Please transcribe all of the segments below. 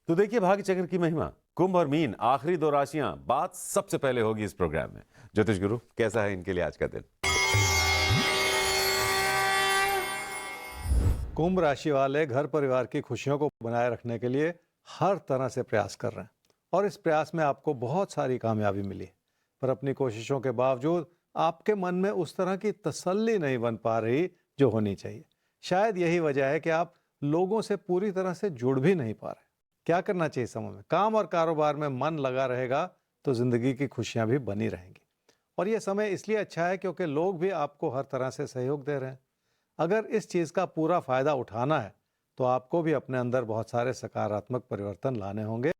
तो देखिए भाग्य चक्र की महिमा। कुंभ और मीन आखिरी दो राशियां, बात सबसे पहले होगी इस प्रोग्राम में। ज्योतिष गुरु, कैसा है इनके लिए आज का दिन? कुंभ राशि वाले घर परिवार की खुशियों को बनाए रखने के लिए हर तरह से प्रयास कर रहे हैं और इस प्रयास में आपको बहुत सारी कामयाबी मिली है। पर अपनी कोशिशों के बावजूद आपके मन में उस तरह की तसल्ली नहीं बन पा रही जो होनी चाहिए। शायद यही वजह है कि आप लोगों से पूरी तरह से जुड़ भी नहीं पा रहे। क्या करना चाहिए इस समय में? काम और कारोबार में मन लगा रहेगा तो जिंदगी की खुशियां भी बनी रहेंगी। और यह समय इसलिए अच्छा है क्योंकि लोग भी आपको हर तरह से सहयोग दे रहे हैं। अगर इस चीज़ का पूरा फायदा उठाना है तो आपको भी अपने अंदर बहुत सारे सकारात्मक परिवर्तन लाने होंगे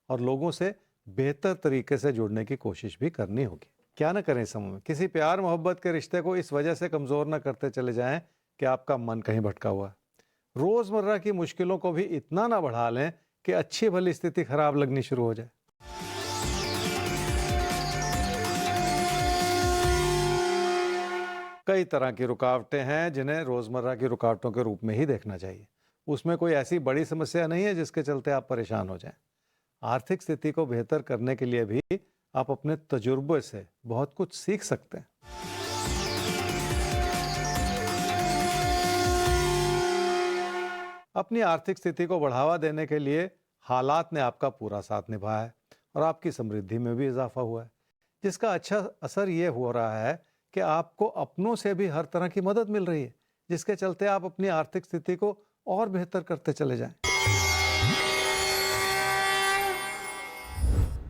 और लोगों से बेहतर तरीके से जुड़ने की कोशिश भी करनी होगी। क्या ना करें इस समय में? किसी प्यार मोहब्बत के रिश्ते को इस वजह से कमज़ोर ना करते चले जाएं कि आपका मन कहीं भटका हुआ है। रोज़मर्रा की मुश्किलों को भी इतना ना बढ़ा लें कि अच्छी भली स्थिति खराब लगनी शुरू हो जाए। कई तरह की रुकावटें हैं जिन्हें रोजमर्रा की रुकावटों के रूप में ही देखना चाहिए। उसमें कोई ऐसी बड़ी समस्या नहीं है जिसके चलते आप परेशान हो जाएं। आर्थिक स्थिति को बेहतर करने के लिए भी आप अपने तजुर्बे से बहुत कुछ सीख सकते हैं। अपनी आर्थिक स्थिति को बढ़ावा देने के लिए हालात ने आपका पूरा साथ निभाया है और आपकी समृद्धि में भी इजाफा हुआ है, जिसका अच्छा असर ये हो रहा है कि आपको अपनों से भी हर तरह की मदद मिल रही है, जिसके चलते आप अपनी आर्थिक स्थिति को और बेहतर करते चले जाएं।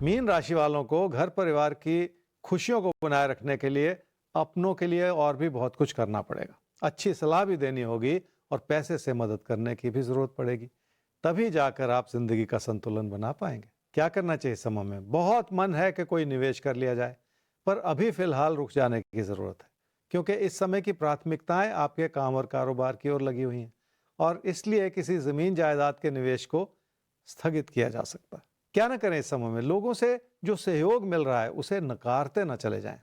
मीन राशि वालों को घर परिवार की खुशियों को बनाए रखने के लिए अपनों के लिए और भी बहुत कुछ करना पड़ेगा। अच्छी सलाह भी देनी होगी और पैसे से मदद करने की भी जरूरत पड़ेगी। तभी जाकर आप जिंदगी का संतुलन बना पाएंगे। क्या करना चाहिए इस समय में? बहुत मन है कि कोई निवेश कर लिया जाए, पर अभी फिलहाल रुक जाने की जरूरत है क्योंकि इस समय की प्राथमिकताएं आपके काम और कारोबार की ओर लगी हुई हैं और इसलिए किसी जमीन जायदाद के निवेश को स्थगित किया जा सकता है। क्या ना करें इस समय में? लोगों से जो सहयोग मिल रहा है उसे नकारते ना चले जाएं।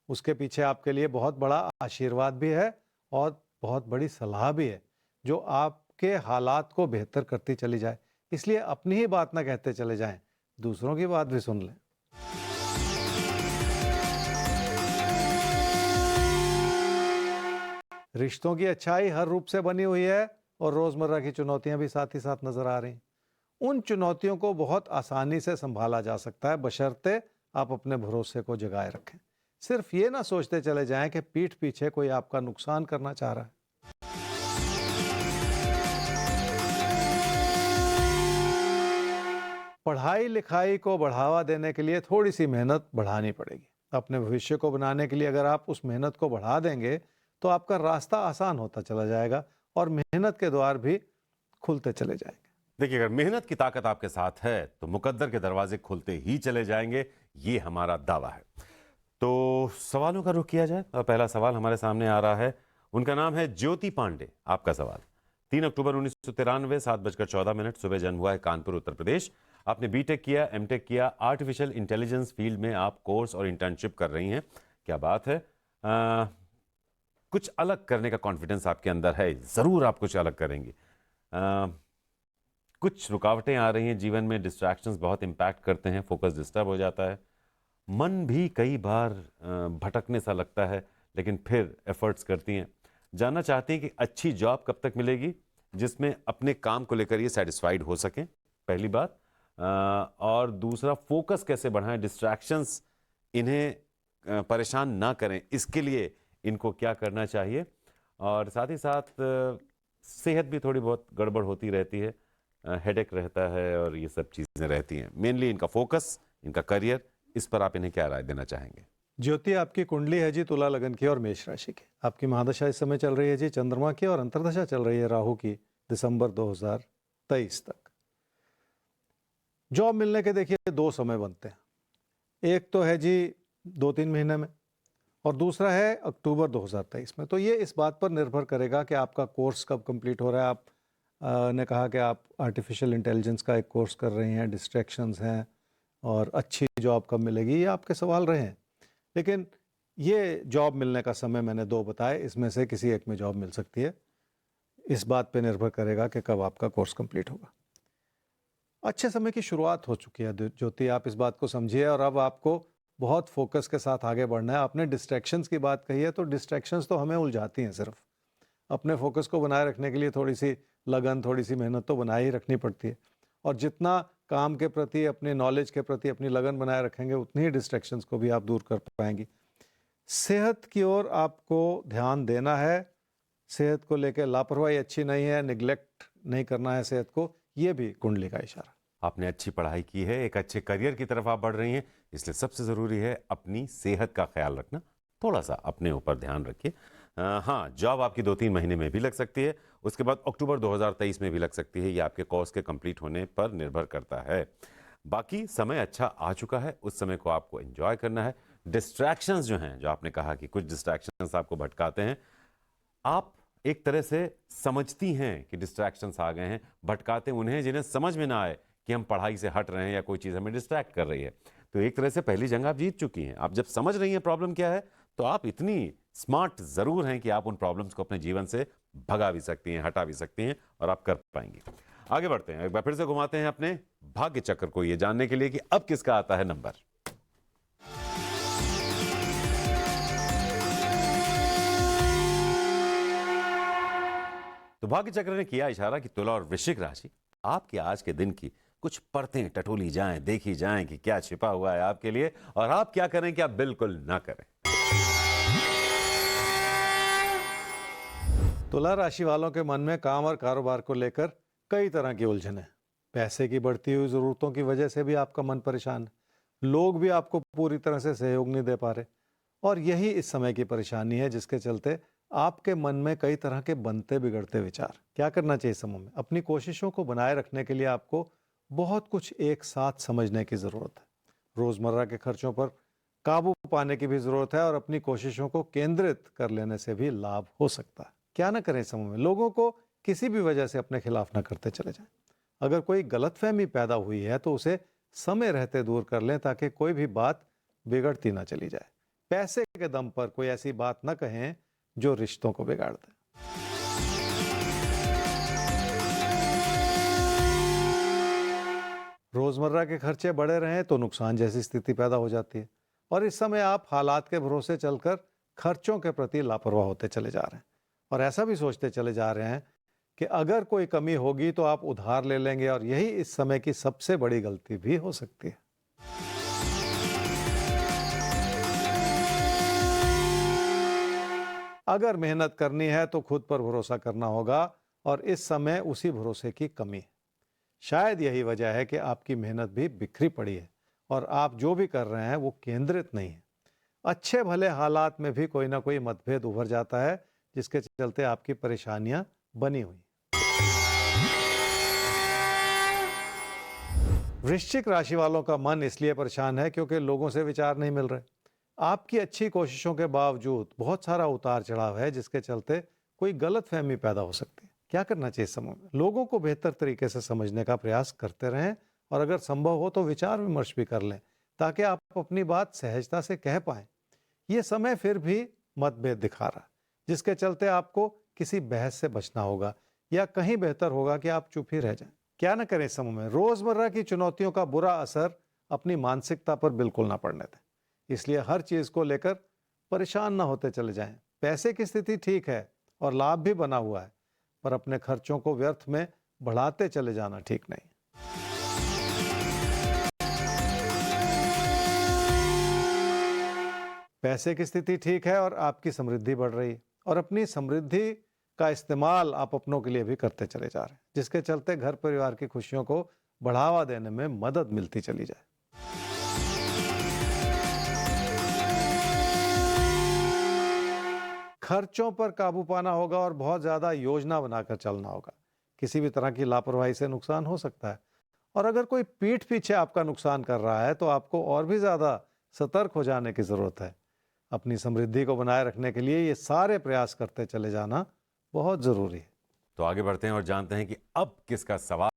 उसके पीछे आपके लिए बहुत बड़ा आशीर्वाद भी है और बहुत बड़ी सलाह भी है जो आपके हालात को बेहतर करती चली जाए। इसलिए अपनी ही बात ना कहते चले जाएं, दूसरों की बात भी सुन लें। रिश्तों की अच्छाई हर रूप से बनी हुई है और रोजमर्रा की चुनौतियां भी साथ ही साथ नजर आ रही हैं। उन चुनौतियों को बहुत आसानी से संभाला जा सकता है बशर्ते आप अपने भरोसे को जगाए रखें। सिर्फ ये ना सोचते चले जाएं कि पीठ पीछे कोई आपका नुकसान करना चाह रहा है। पढ़ाई लिखाई को बढ़ावा देने के लिए थोड़ी सी मेहनत बढ़ानी पड़ेगी। अपने भविष्य को बनाने के लिए अगर आप उस मेहनत को बढ़ा देंगे तो आपका रास्ता आसान होता चला जाएगा और मेहनत के द्वार भी खुलते चले जाएंगे। देखिए, अगर मेहनत की ताकत आपके साथ है तो मुकद्दर के दरवाजे खुलते ही चले जाएंगे, ये हमारा दावा है। तो सवालों का रुख किया जाए और पहला सवाल हमारे सामने आ रहा है। उनका नाम है ज्योति पांडे। आपका सवाल: 3 अक्टूबर 1993, 7:14 सुबह जन्म हुआ है, कानपुर उत्तर प्रदेश। आपने बीटेक किया, एमटेक किया, आर्टिफिशियल इंटेलिजेंस फील्ड में आप कोर्स और इंटर्नशिप कर रही हैं। क्या बात है। कुछ अलग करने का कॉन्फिडेंस आपके अंदर है, जरूर आप कुछ अलग करेंगी। कुछ रुकावटें आ रही हैं जीवन में, डिस्ट्रैक्शंस बहुत इंपैक्ट करते हैं, फोकस डिस्टर्ब हो जाता है, मन भी कई बार भटकने सा लगता है, लेकिन फिर एफर्ट्स करती हैं। जानना चाहती हैं कि अच्छी जॉब कब तक मिलेगी जिसमें अपने काम को लेकर ये सेटिस्फाइड हो सकें, पहली बात। और दूसरा, फोकस कैसे बढ़ाएं, डिस्ट्रैक्शंस इन्हें परेशान ना करें, इसके लिए इनको क्या करना चाहिए। और साथ ही साथ सेहत भी थोड़ी बहुत गड़बड़ होती रहती है, हेडेक रहता है और ये सब चीज़ें रहती हैं। मेनली इनका फोकस, इनका करियर, इस पर आप इन्हें क्या राय देना चाहेंगे? ज्योति, आपकी कुंडली है जी तुला लगन की और मेष राशि की। आपकी महादशा इस समय चल रही है जी चंद्रमा की और अंतर्दशा चल रही है राहु की, दिसंबर 2023 तक। जॉब मिलने के देखिए दो समय बनते हैं। एक तो है जी 2-3 महीने में और दूसरा है अक्टूबर 2023 में। तो ये इस बात पर निर्भर करेगा कि आपका कोर्स कब कंप्लीट हो रहा है। आप ने कहा कि आप आर्टिफिशियल इंटेलिजेंस का एक कोर्स कर रही हैं, डिस्ट्रैक्शंस हैं और अच्छी जॉब कब मिलेगी, ये आपके सवाल रहे हैं। लेकिन ये जॉब मिलने का समय मैंने दो बताए, इसमें से किसी एक में जॉब मिल सकती है। इस बात पे निर्भर करेगा कि कब आपका कोर्स कंप्लीट होगा। अच्छे समय की शुरुआत हो चुकी है ज्योति, आप इस बात को समझिए और अब आपको बहुत फोकस के साथ आगे बढ़ना है। आपने डिस्ट्रैक्शंस की बात कही है, तो डिस्ट्रैक्शंस तो हमें उलझाती हैं सिर्फ। अपने फोकस को बनाए रखने के लिए थोड़ी सी लगन, थोड़ी सी मेहनत तो बनाए ही रखनी पड़ती है। और जितना काम के प्रति, अपने नॉलेज के प्रति अपनी लगन बनाए रखेंगे, उतनी ही डिस्ट्रैक्शंस को भी आप दूर कर पाएंगी। सेहत की ओर आपको ध्यान देना है। सेहत को लेकर लापरवाही अच्छी नहीं है, निगलेक्ट नहीं करना है सेहत को, ये भी कुंडली का इशारा। आपने अच्छी पढ़ाई की है, एक अच्छे करियर की तरफ आप बढ़ रही हैं, इसलिए सबसे ज़रूरी है अपनी सेहत का ख्याल रखना। थोड़ा सा अपने ऊपर ध्यान रखिए। हाँ, जॉब आपकी 2-3 महीने में भी लग सकती है, उसके बाद अक्टूबर 2023 में भी लग सकती है। ये आपके कोर्स के कंप्लीट होने पर निर्भर करता है। बाकी समय अच्छा आ चुका है, उस समय को आपको एंजॉय करना है। डिस्ट्रैक्शंस जो हैं, जो आपने कहा कि कुछ डिस्ट्रैक्शंस आपको भटकाते हैं, आप एक तरह से समझती हैं कि डिस्ट्रैक्शंस आ गए हैं, भटकाते उन्हें जिन्हें समझ में ना आए कि हम पढ़ाई से हट रहे हैं या कोई चीज़ हमें डिस्ट्रैक्ट कर रही है। तो एक तरह से पहली जंग आप जीत चुकी हैं। आप जब समझ रही हैं प्रॉब्लम क्या है, तो आप इतनी स्मार्ट ज़रूर हैं कि आप उन प्रॉब्लम्स को अपने जीवन से भगा भी सकती हैं, हटा भी सकती हैं, और आप कर पाएंगी। आगे बढ़ते हैं, एक बार फिर से घुमाते हैं अपने भाग्य चक्र को, ये जानने के लिए कि अब किसका आता है नंबर। तो भाग्य चक्र ने किया इशारा कि तुला और वृश्चिक राशि आपके आज के दिन की कुछ परतें टटोली जाएं, देखी जाएं कि क्या छिपा हुआ है आपके लिए, और आप क्या करें, क्या बिल्कुल ना करें। तुला राशि वालों के मन में काम और कारोबार को लेकर कई तरह की उलझन है। पैसे की बढ़ती हुई जरूरतों की वजह से भी आपका मन परेशान है। लोग भी आपको पूरी तरह से सहयोग नहीं दे पा रहे, और यही इस समय की परेशानी है, जिसके चलते आपके मन में कई तरह के बनते बिगड़ते विचार। क्या करना चाहिए इस समय में? अपनी कोशिशों को बनाए रखने के लिए आपको बहुत कुछ एक साथ समझने की जरूरत है। रोजमर्रा के खर्चों पर काबू पाने की भी जरूरत है, और अपनी कोशिशों को केंद्रित कर लेने से भी लाभ हो सकता है। क्या ना करें इस समय में? लोगों को किसी भी वजह से अपने खिलाफ ना करते चले जाएं। अगर कोई गलतफहमी पैदा हुई है तो उसे समय रहते दूर कर लें, ताकि कोई भी बात बिगड़ती ना चली जाए। पैसे के दम पर कोई ऐसी बात ना कहें जो रिश्तों को बिगाड़ दे। रोजमर्रा के खर्चे बढ़े रहें तो नुकसान जैसी स्थिति पैदा हो जाती है, और इस समय आप हालात के भरोसे चलकर खर्चों के प्रति लापरवाह होते चले जा रहे हैं, और ऐसा भी सोचते चले जा रहे हैं कि अगर कोई कमी होगी तो आप उधार ले लेंगे, और यही इस समय की सबसे बड़ी गलती भी हो सकती है। अगर मेहनत करनी है तो खुद पर भरोसा करना होगा, और इस समय उसी भरोसे की कमी है। शायद यही वजह है कि आपकी मेहनत भी बिखरी पड़ी है, और आप जो भी कर रहे हैं वो केंद्रित नहीं है। अच्छे भले हालात में भी कोई ना कोई मतभेद उभर जाता है, जिसके चलते आपकी परेशानियां बनी हुई। वृश्चिक राशि वालों का मन इसलिए परेशान है क्योंकि लोगों से विचार नहीं मिल रहे। आपकी अच्छी कोशिशों के बावजूद बहुत सारा उतार चढ़ाव है, जिसके चलते कोई गलतफहमी पैदा हो सकती है। क्या करना चाहिए इस समय में? लोगों को बेहतर तरीके से समझने का प्रयास करते रहें, और अगर संभव हो तो विचार विमर्श भी कर लें, ताकि आप अपनी बात सहजता से कह पाएं। ये समय फिर भी मतभेद दिखा रहा है, जिसके चलते आपको किसी बहस से बचना होगा, या कहीं बेहतर होगा कि आप चुप ही रह जाएं। क्या ना करें इस समय में? रोजमर्रा की चुनौतियों का बुरा असर अपनी मानसिकता पर बिल्कुल ना पड़ने दें। इसलिए हर चीज को लेकर परेशान ना होते चले जाएं। पैसे की स्थिति ठीक है और लाभ भी बना हुआ है, पर अपने खर्चों को व्यर्थ में बढ़ाते चले जाना ठीक नहीं। पैसे की स्थिति ठीक है और आपकी समृद्धि बढ़ रही है, और अपनी समृद्धि का इस्तेमाल आप अपनों के लिए भी करते चले जा रहे हैं, जिसके चलते घर परिवार की खुशियों को बढ़ावा देने में मदद मिलती चली जाए। खर्चों पर काबू पाना होगा, और बहुत ज्यादा योजना बनाकर चलना होगा। किसी भी तरह की लापरवाही से नुकसान हो सकता है, और अगर कोई पीठ पीछे आपका नुकसान कर रहा है तो आपको और भी ज्यादा सतर्क हो जाने की जरूरत है। अपनी समृद्धि को बनाए रखने के लिए ये सारे प्रयास करते चले जाना बहुत जरूरी है। तो आगे बढ़ते हैं और जानते हैं कि अब किसका सवाल